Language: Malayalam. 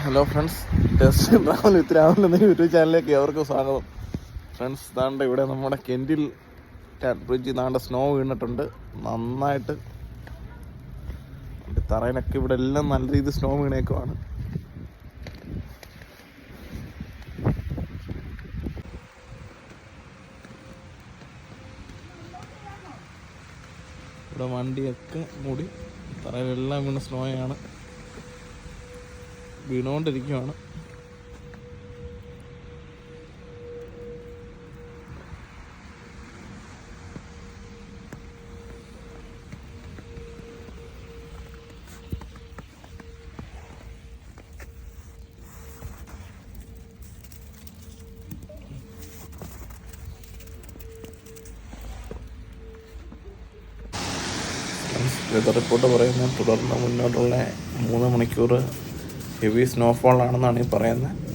Hello friends, test travel with Rahul എന്ന യൂട്യൂബ് ചാനലിലേക്ക് എവർക്കും സ്വാഗതം. ഫ്രണ്ട്സ്, താണ്ട ഇവിടെ നമ്മുടെ കെൻഡിൽ ബ്രിഡ്ജിൽ താണ്ട സ്നോ വീണിട്ടുണ്ട് നന്നായിട്ട്. തറയിലൊക്കെ ഇവിടെ എല്ലാം നല്ല രീതിയിൽ സ്നോ വീണേക്കുവാണ്. ഇവിടെ വണ്ടിയൊക്കെ മൂടി തറയിലെല്ലാം വീണ് സ്നോയാണ്, വീണുകൊണ്ടിരിക്കുകയാണ്. വെതർ റിപ്പോർട്ട് പറയുന്നത് തുടർന്ന് മുന്നോട്ടുള്ള 3 മണിക്കൂർ ഹെവി സ്നോഫോൾ ആണെന്നാണ് ഈ പറയുന്നത്.